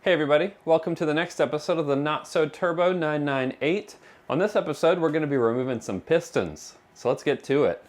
Hey everybody, welcome to the next episode of the Not So Turbo 998. On this episode, we're going to be removing some pistons. So let's get to it.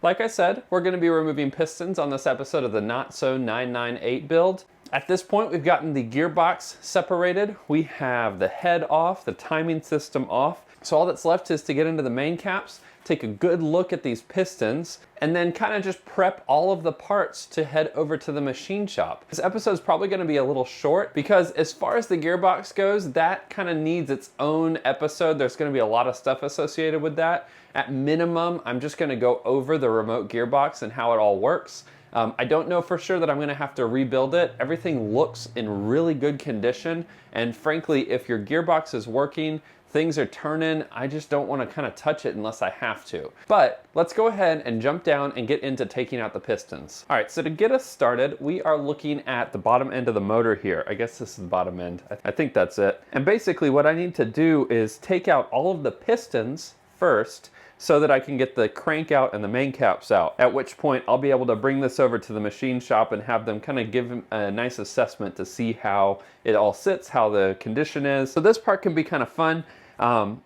Like I said, we're going to be removing pistons on this episode of the Not So 998 build. At this point, we've gotten the gearbox separated. We have the head off, the timing system off. So all that's left is to get into the main caps, take a good look at these pistons, and then kind of just prep all of the parts to head over to the machine shop. This episode is probably going to be a little short because as far as the gearbox goes, that kind of needs its own episode. There's going to be a lot of stuff associated with that. At minimum, I'm just going to go over the remote gearbox and how it all works. I don't know for sure that I'm going to have to rebuild it. Everything looks in really good condition, and frankly, if your gearbox is working, things are turning, I just don't want to kind of touch it unless I have to. But let's go ahead and jump down and get into taking out the pistons. All right, so to get us started, we are looking at the bottom end of the motor here. I guess this is the bottom end. I think that's it. And basically what I need to do is take out all of the pistons first, so that I can get the crank out and the main caps out, at which point I'll be able to bring this over to the machine shop and have them kind of give a nice assessment to see how it all sits, how the condition is. So this part can be kind of fun,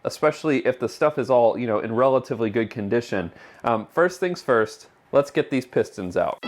especially if the stuff is all, in relatively good condition. First things first, let's get these pistons out.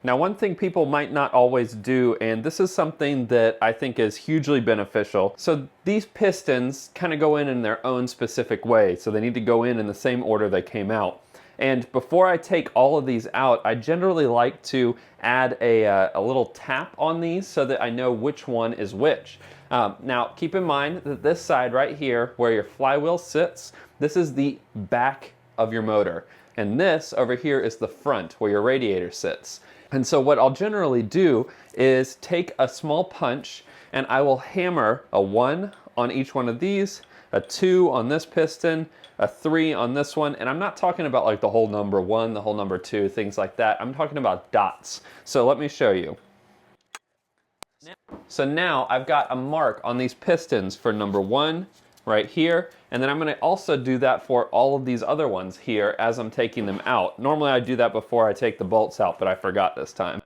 Now, one thing people might not always do, and this is something that I think is hugely beneficial. So these pistons kind of go in their own specific way. So they need to go in the same order they came out. And before I take all of these out, I generally like to add a little tap on these so that I know which one is which. Now, keep in mind that this side right here, where your flywheel sits, this is the back of your motor. And this over here is the front, where your radiator sits. And so what I'll generally do is take a small punch and I will hammer a 1 on each one of these, a 2 on this piston, a 3 on this one, and I'm not talking about like the whole number 1, the whole number 2, things like that. I'm talking about dots. So let me show you. So now I've got a mark on these pistons for number 1 right here, and then I'm going to also do that for all of these other ones here as I'm taking them out. Normally I do that before I take the bolts out, but I forgot this time.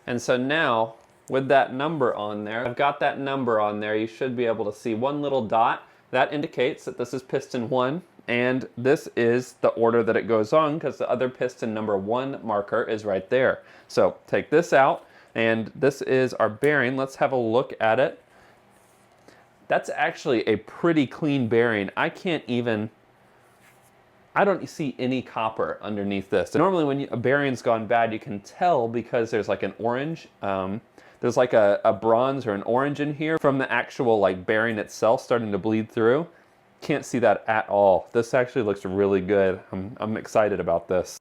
And so now with that number on there, I've got that number on there, you should be able to see one little dot. That indicates that this is piston 1, and this is the order that it goes on because the other piston number 1 marker is right there. So take this out, and this is our bearing. Let's have a look at it. That's actually a pretty clean bearing. I don't see any copper underneath this. Normally when a bearing's gone bad, you can tell because there's like an orange, there's like a bronze or an orange in here from the actual like bearing itself starting to bleed through. Can't see that at all. This actually looks really good. I'm excited about this.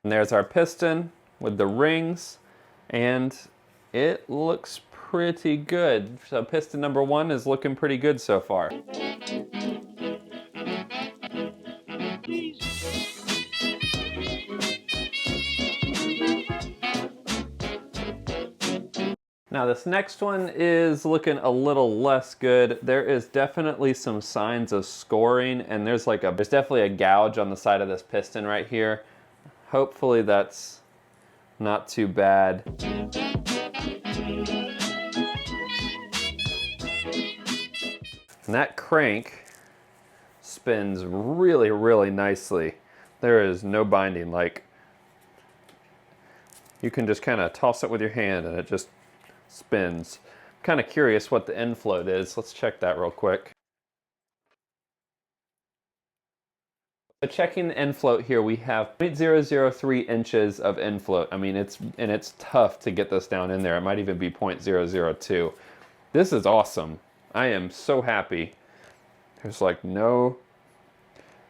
And there's our piston with the rings, and it looks pretty good. So piston number 1 is looking pretty good so far. Now this next one is looking a little less good. There is definitely some signs of scoring, and there's definitely a gouge on the side of this piston right here. Hopefully that's not too bad. And that crank spins really, really nicely. There is no binding. Like, you can just kind of toss it with your hand and it just spins. I'm kind of curious what the end float is. Let's check that real quick. So checking the end float here, we have 0.003 inches of end float. I mean, it's tough to get this down in there. It might even be 0.002. This is awesome. I am so happy. There's like no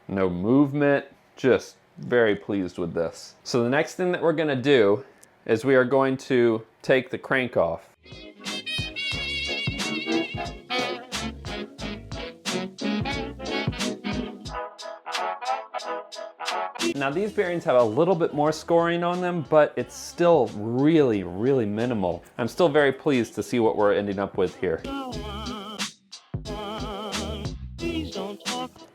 movement, just very pleased with this. So the next thing that we're gonna do is we are going to take the crank off. Now these bearings have a little bit more scoring on them, but it's still really, really minimal. I'm still very pleased to see what we're ending up with here.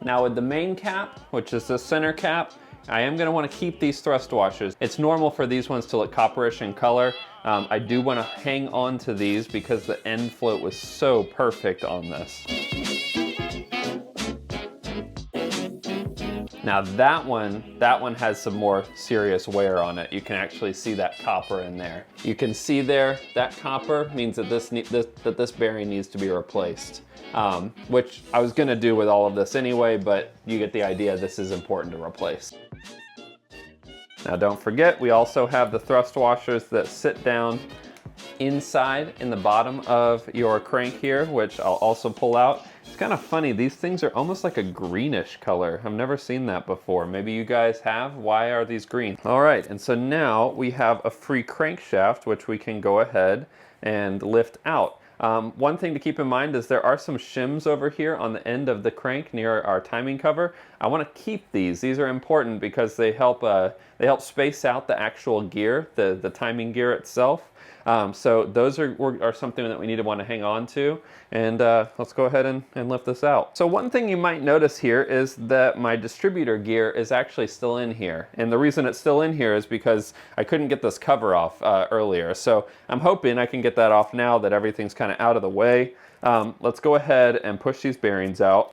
Now with the main cap, which is the center cap, I am going to want to keep these thrust washers. It's normal for these ones to look copperish in color. I do want to hang on to these because the end float was so perfect on this. Now that one has some more serious wear on it. You can actually see that copper in there. You can see there, that copper means that this bearing needs to be replaced. Which I was gonna do with all of this anyway, but you get the idea, this is important to replace. Now don't forget, we also have the thrust washers that sit down inside in the bottom of your crank here, which I'll also pull out. It's kind of funny, these things are almost like a greenish color. I've never seen that before. Maybe you guys have. Why are these green? All right, and so now we have a free crankshaft, which we can go ahead and lift out. One thing to keep in mind is there are some shims over here on the end of the crank near our timing cover. I want to keep these. These are important because they help space out the actual gear, the timing gear itself. So those are something that we need to want to hang on to. And let's go ahead and lift this out. So one thing you might notice here is that my distributor gear is actually still in here. And the reason it's still in here is because I couldn't get this cover off earlier. So I'm hoping I can get that off now that everything's kind of out of the way. Let's go ahead and push these bearings out.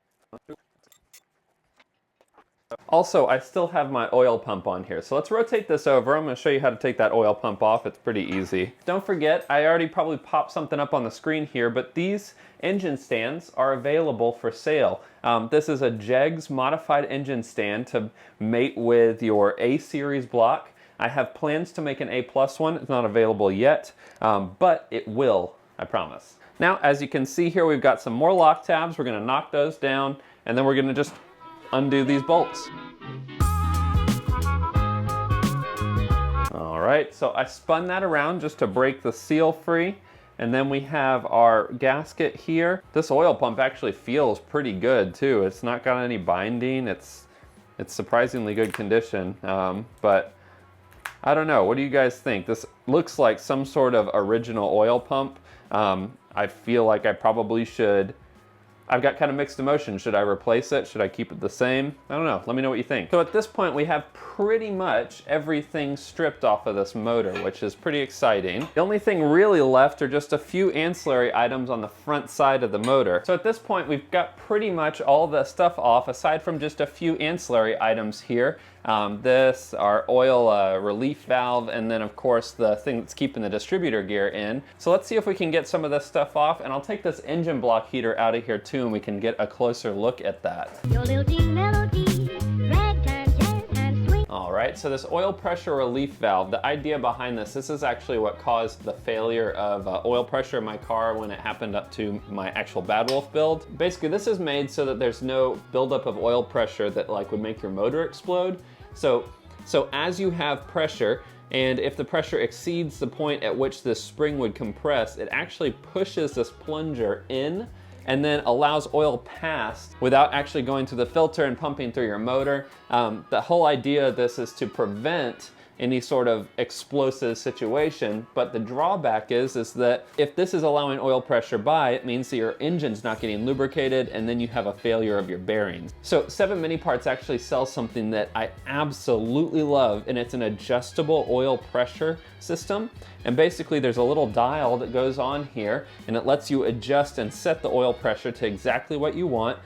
Also, I still have my oil pump on here, so let's rotate this over. I'm going to show you how to take that oil pump off. It's pretty easy. Don't forget, I already probably popped something up on the screen here, but these engine stands are available for sale. This is a JEGS modified engine stand to mate with your A-series block. I have plans to make an A+ one. It's not available yet, but it will, I promise. Now, as you can see here, we've got some more lock tabs. We're going to knock those down, and then we're going to just undo these bolts. All right, so I spun that around just to break the seal free, and then we have our gasket here. This oil pump actually feels pretty good too. It's not got any binding. It's surprisingly good condition, but I don't know. What do you guys think? This looks like some sort of original oil pump. I feel like I probably should. I've got kind of mixed emotions. Should I replace it? Should I keep it the same? I don't know. Let me know what you think. So at this point, we have pretty much everything stripped off of this motor, which is pretty exciting. The only thing really left are just a few ancillary items on the front side of the motor. So at this point, we've got pretty much all the stuff off, aside from just a few ancillary items here. Our oil relief valve, and then of course the thing that's keeping the distributor gear in. So let's see if we can get some of this stuff off, and I'll take this engine block heater out of here too, and we can get a closer look at that. All right, so this oil pressure relief valve, the idea behind this is actually what caused the failure of oil pressure in my car when it happened up to my actual Bad Wolf build. Basically, this is made so that there's no buildup of oil pressure that would make your motor explode. So as you have pressure, and if the pressure exceeds the point at which this spring would compress, it actually pushes this plunger in and then allows oil past without actually going through the filter and pumping through your motor. The whole idea of this is to prevent any sort of explosive situation, but the drawback is that if this is allowing oil pressure by, it means that your engine's not getting lubricated, and then you have a failure of your bearings. So 7 Mini Parts actually sells something that I absolutely love, and it's an adjustable oil pressure system. And basically there's a little dial that goes on here, and it lets you adjust and set the oil pressure to exactly what you want.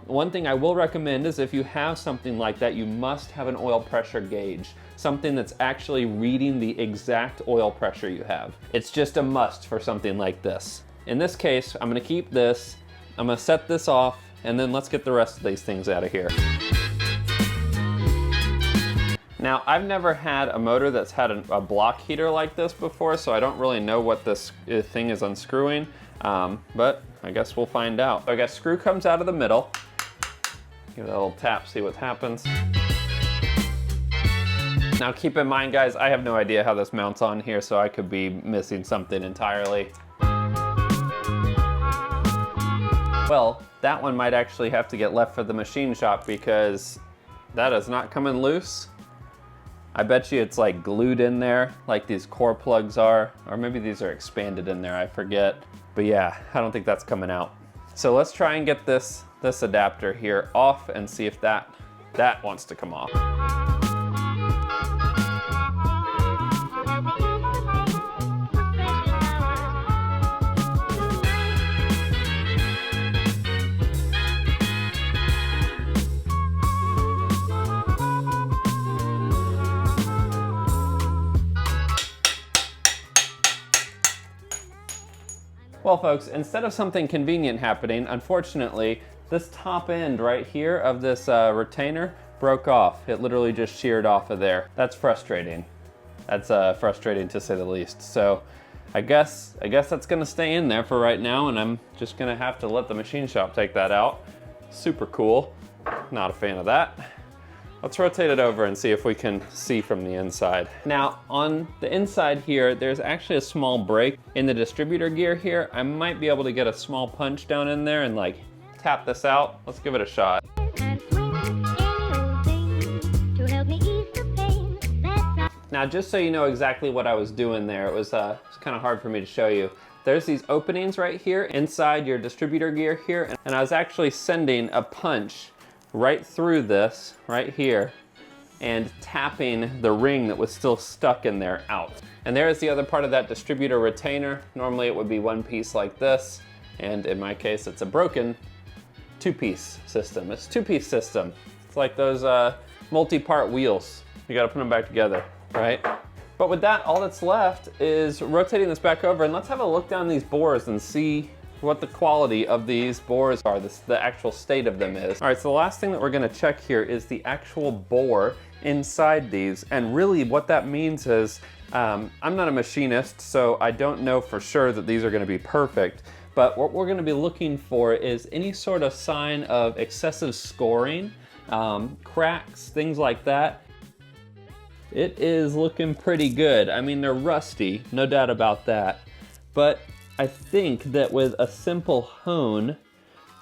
One thing I will recommend is if you have something like that, you must have an oil pressure gauge, something that's actually reading the exact oil pressure you have. It's just a must for something like this. In this case, I'm gonna keep this, I'm gonna set this off, and then let's get the rest of these things out of here. Now, I've never had a motor that's had a block heater like this before, so I don't really know what this thing is unscrewing, but I guess we'll find out. So I guess screw comes out of the middle. Give it a little tap, see what happens. Now keep in mind, guys, I have no idea how this mounts on here, so I could be missing something entirely. Well, that one might actually have to get left for the machine shop because that is not coming loose. I bet you it's like glued in there like these core plugs are, or maybe these are expanded in there, I forget. But yeah, I don't think that's coming out. So let's try and get this adapter here off and see if that wants to come off. Well, folks, instead of something convenient happening, unfortunately, this top end right here of this retainer broke off. It literally just sheared off of there. That's frustrating. That's frustrating to say the least. So I guess that's gonna stay in there for right now, and I'm just gonna have to let the machine shop take that out. Super cool. Not a fan of that. Let's rotate it over and see if we can see from the inside. Now, on the inside here, there's actually a small break in the distributor gear here. I might be able to get a small punch down in there and like tap this out. Let's give it a shot. Now, just so you know exactly what I was doing there, it was kind of hard for me to show you. There's these openings right here inside your distributor gear here, and I was actually sending a punch right through this, right here, and tapping the ring that was still stuck in there out. And there is the other part of that distributor retainer. Normally it would be one piece like this, and in my case it's a broken two-piece system. It's a two-piece system. It's like those multi-part wheels. You gotta put them back together, right? But with that, all that's left is rotating this back over, and let's have a look down these bores and see what the quality of these bores are, the actual state of them is. All right, so the last thing that we're gonna check here is the actual bore inside these. And really what that means is, I'm not a machinist, so I don't know for sure that these are gonna be perfect, but what we're gonna be looking for is any sort of sign of excessive scoring, cracks, things like that. It is looking pretty good. I mean, they're rusty, no doubt about that, but I think that with a simple hone,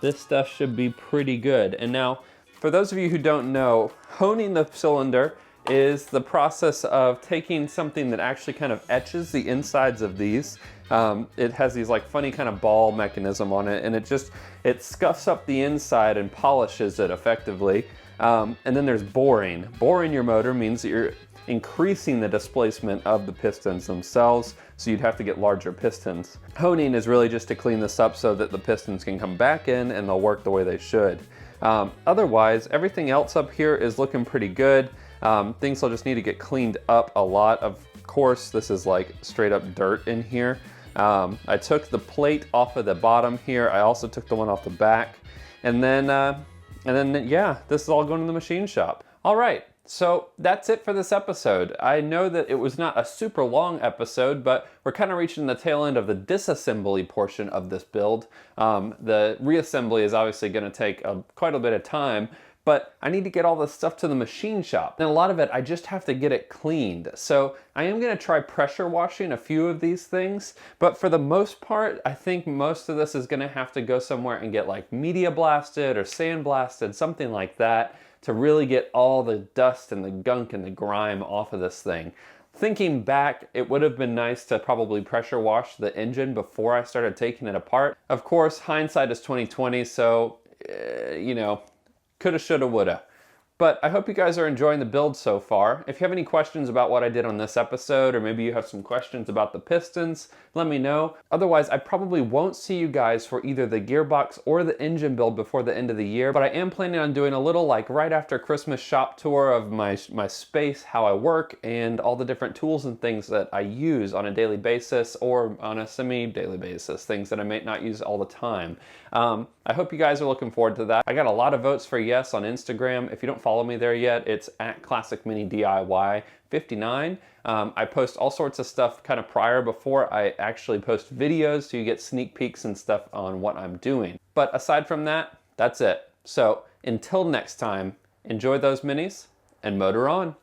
this stuff should be pretty good. And now, for those of you who don't know, honing the cylinder is the process of taking something that actually kind of etches the insides of these. It has these like funny kind of ball mechanism on it, and it scuffs up the inside and polishes it effectively. And then there's boring. Boring your motor means that you're increasing the displacement of the pistons themselves, so you'd have to get larger pistons. Honing is really just to clean this up so that the pistons can come back in and they'll work the way they should. Otherwise, everything else up here is looking pretty good. Things will just need to get cleaned up a lot. Of course, this is like straight up dirt in here. I took the plate off of the bottom here. I also took the one off the back. And then yeah, this is all going to the machine shop. All right. So that's it for this episode. I know that it was not a super long episode, but we're kind of reaching the tail end of the disassembly portion of this build. The reassembly is obviously going to take quite a bit of time, but I need to get all this stuff to the machine shop. And a lot of it, I just have to get it cleaned. So I am going to try pressure washing a few of these things, but for the most part, I think most of this is going to have to go somewhere and get like media blasted or sand blasted, something like that, to really get all the dust and the gunk and the grime off of this thing. Thinking back, it would have been nice to probably pressure wash the engine before I started taking it apart. Of course, hindsight is 20/20, so, you know, coulda, shoulda, woulda. But I hope you guys are enjoying the build so far. If you have any questions about what I did on this episode, or maybe you have some questions about the pistons, let me know. Otherwise, I probably won't see you guys for either the gearbox or the engine build before the end of the year, but I am planning on doing a little like right after Christmas shop tour of my space, how I work, and all the different tools and things that I use on a daily basis or on a semi-daily basis, things that I may not use all the time. I hope you guys are looking forward to that. I got a lot of votes for yes on Instagram. If you don't follow me there yet, it's at Classic Mini DIY 59. I post all sorts of stuff kind of prior before I actually post videos, so you get sneak peeks and stuff on what I'm doing. But aside from that, that's it. So until next time, enjoy those minis and motor on.